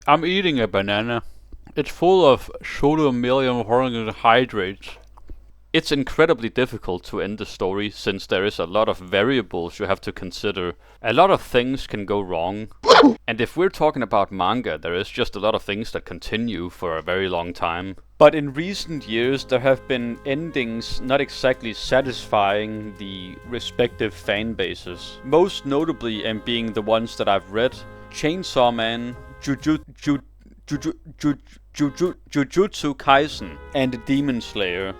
I'm eating a banana. It's full of sodium carbohydrates. It's incredibly difficult to end the story since there is a lot of variables you have to consider. A lot of things can go wrong. And if we're talking about manga, there is just a lot of things that continue for a very long time. But in recent years, there have been endings not exactly satisfying the respective fan bases. Most notably, and being the ones that I've read, Chainsaw Man, Jujutsu Kaisen, and Demon Slayer.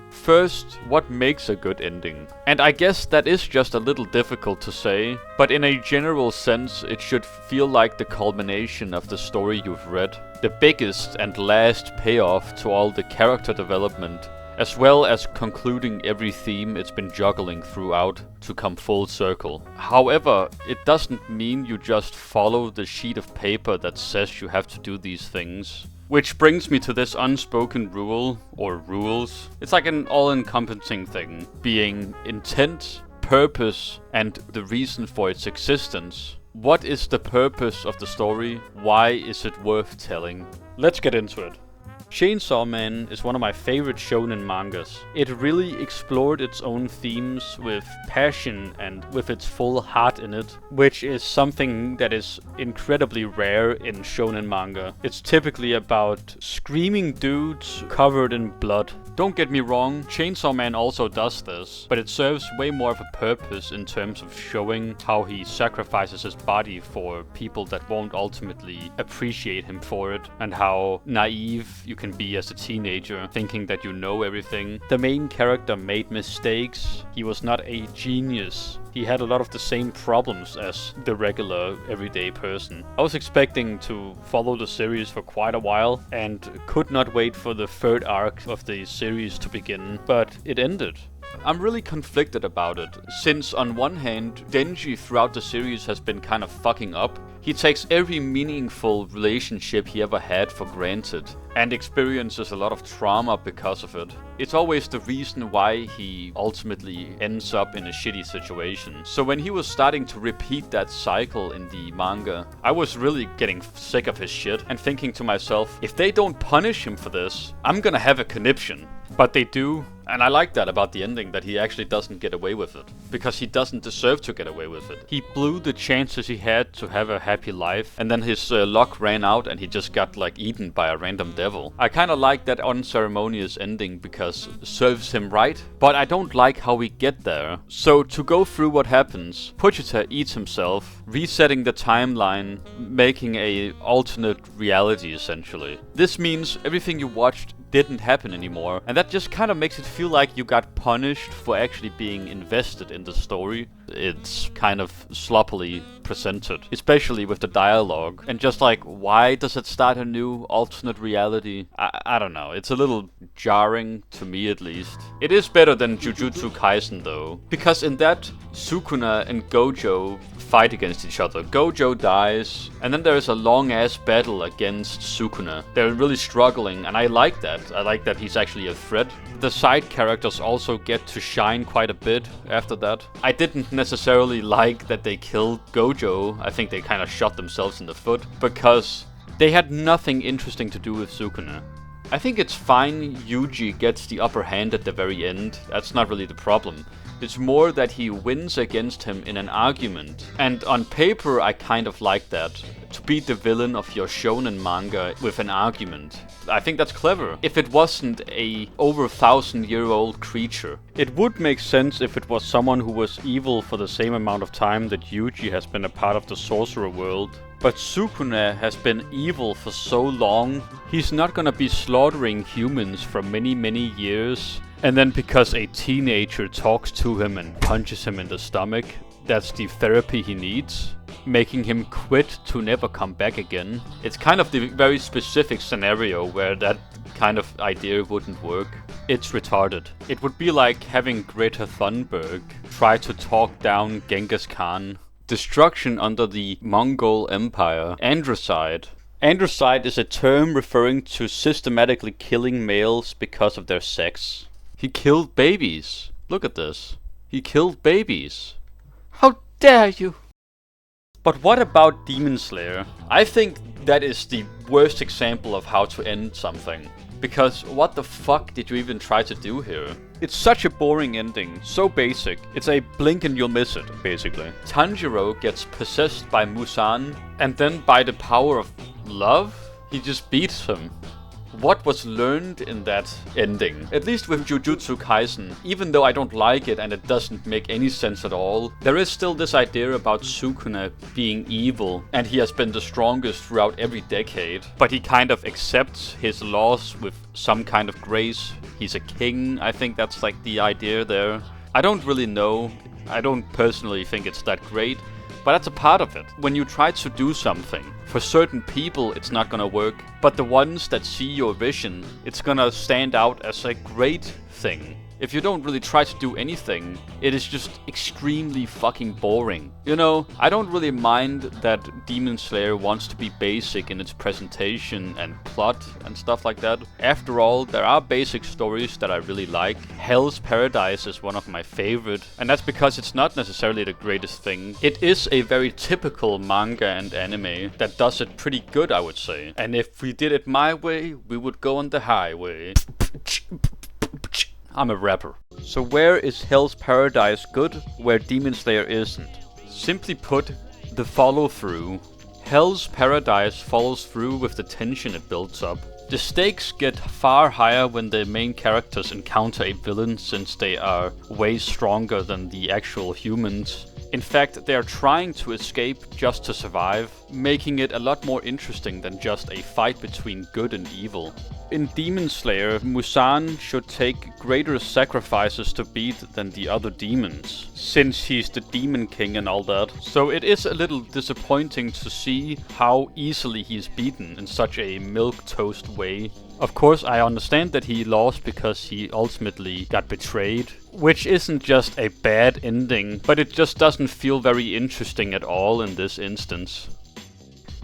First, what makes a good ending? And I guess that is just a little difficult to say, but in a general sense, it should feel like the culmination of the story you've read. The biggest and last payoff to all the character development, as well as concluding every theme it's been juggling throughout to come full circle. However, it doesn't mean you just follow the sheet of paper that says you have to do these things. Which brings me to this unspoken rule, or rules. It's like an all-encompassing thing, being intent, purpose, and the reason for its existence. What is the purpose of the story? Why is it worth telling? Let's get into it. Chainsaw Man is one of my favorite shonen mangas. It really explored its own themes with passion and with its full heart in it, which is something that is incredibly rare in shonen manga. It's typically about screaming dudes covered in blood. Don't get me wrong, Chainsaw Man also does this, but it serves way more of a purpose in terms of showing how he sacrifices his body for people that won't ultimately appreciate him for it, and how naive you can be as a teenager, thinking that you know everything. The main character made mistakes. He was not a genius. He had a lot of the same problems as the regular, everyday person. I was expecting to follow the series for quite a while and could not wait for the third arc of the series to begin, but it ended. I'm really conflicted about it, since on one hand, Denji throughout the series has been kind of fucking up. He takes every meaningful relationship he ever had for granted, and experiences a lot of trauma because of it. It's always the reason why he ultimately ends up in a shitty situation. So when he was starting to repeat that cycle in the manga, I was really getting sick of his shit and thinking to myself, if they don't punish him for this, I'm gonna have a conniption. But they do, and I like that about the ending, that he actually doesn't get away with it. Because he doesn't deserve to get away with it. He blew the chances he had to have a happy life, and then his luck ran out and he just got like eaten by a random devil. I kinda like that unceremonious ending because it serves him right, but I don't like how we get there. So to go through what happens, Puchita eats himself, resetting the timeline, making a alternate reality essentially. This means everything you watched didn't happen anymore, and that just kind of makes it feel like you got punished for actually being invested in the story. It's kind of sloppily presented, especially with the dialogue, and just like, why does it start a new alternate reality? I don't know, it's a little jarring to me at least. It is better than Jujutsu Kaisen though, because in that, Sukuna and Gojo fight against each other. Gojo dies, and then there is a long-ass battle against Sukuna. They're really struggling, and I like that. I like that he's actually a threat. The side characters also get to shine quite a bit after that. I didn't necessarily like that they killed Gojo. I think they kind of shot themselves in the foot, because they had nothing interesting to do with Sukuna. I think it's fine Yuji gets the upper hand at the very end. That's not really the problem. It's more that he wins against him in an argument. And on paper, I kind of like that. To beat the villain of your shonen manga with an argument. I think that's clever. If it wasn't a over 1,000-year-old creature. It would make sense if it was someone who was evil for the same amount of time that Yuji has been a part of the sorcerer world. But Sukuna has been evil for so long, he's not gonna be slaughtering humans for many, many years. And then because a teenager talks to him and punches him in the stomach, that's the therapy he needs, making him quit to never come back again. It's kind of the very specific scenario where that kind of idea wouldn't work. It's retarded. It would be like having Greta Thunberg try to talk down Genghis Khan. Destruction under the Mongol Empire. Androcide. Androcide is a term referring to systematically killing males because of their sex. He killed babies. Look at this. He killed babies. How dare you! But what about Demon Slayer? I think that is the worst example of how to end something. Because what the fuck did you even try to do here? It's such a boring ending, so basic. It's a blink and you'll miss it, basically. Tanjiro gets possessed by Musan, and then by the power of love, he just beats him. What was learned in that ending? At least with Jujutsu Kaisen, even though I don't like it and it doesn't make any sense at all, there is still this idea about Sukuna being evil, and he has been the strongest throughout every decade. But he kind of accepts his loss with some kind of grace. He's a king, I think that's like the idea there. I don't really know. I don't personally think it's that great. But that's a part of it. When you try to do something, for certain people it's not gonna work, but the ones that see your vision, it's gonna stand out as a great thing. If you don't really try to do anything, it is just extremely fucking boring. You know, I don't really mind that Demon Slayer wants to be basic in its presentation and plot and stuff like that. After all, there are basic stories that I really like. Hell's Paradise is one of my favorite, and that's because it's not necessarily the greatest thing. It is a very typical manga and anime that does it pretty good, I would say. And if we did it my way, we would go on the highway. I'm a rapper. So where is Hell's Paradise good, where Demon Slayer isn't? Simply put, the follow-through. Hell's Paradise follows through with the tension it builds up. The stakes get far higher when the main characters encounter a villain, since they are way stronger than the actual humans. In fact, they are trying to escape just to survive, making it a lot more interesting than just a fight between good and evil. In Demon Slayer, Musan should take greater sacrifices to beat than the other demons, since he's the demon king and all that. So it is a little disappointing to see how easily he's beaten in such a milquetoast way. Of course, I understand that he lost because he ultimately got betrayed, which isn't just a bad ending, but it just doesn't feel very interesting at all in this instance.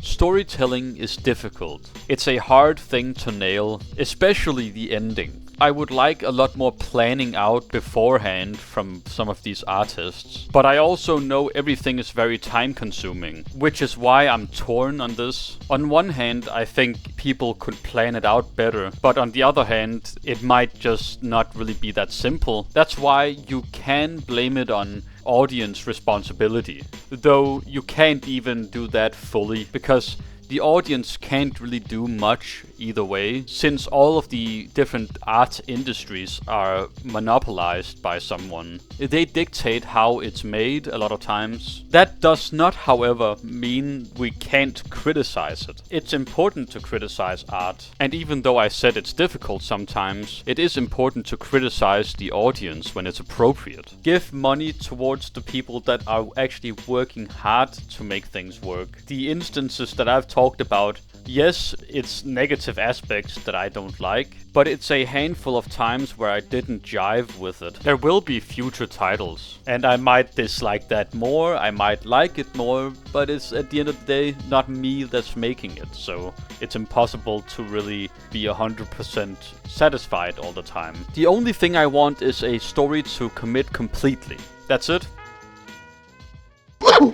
Storytelling is difficult. It's a hard thing to nail, especially the ending. I would like a lot more planning out beforehand from some of these artists. But I also know everything is very time consuming, which is why I'm torn on this. On one hand, I think people could plan it out better, but on the other hand, it might just not really be that simple. That's why you can blame it on audience responsibility, though you can't even do that fully, because the audience can't really do much either way, since all of the different art industries are monopolized by someone. They dictate how it's made a lot of times. That does not, however, mean we can't criticize it. It's important to criticize art, and even though I said it's difficult sometimes, it is important to criticize the audience when it's appropriate. Give money towards the people that are actually working hard to make things work. The instances that I've talked about, yes, it's negative aspects that I don't like, but it's a handful of times where I didn't jive with it. There will be future titles, and I might dislike that more, I might like it more, but it's at the end of the day not me that's making it, so it's impossible to really be 100% satisfied all the time. The only thing I want is a story to commit completely. That's it.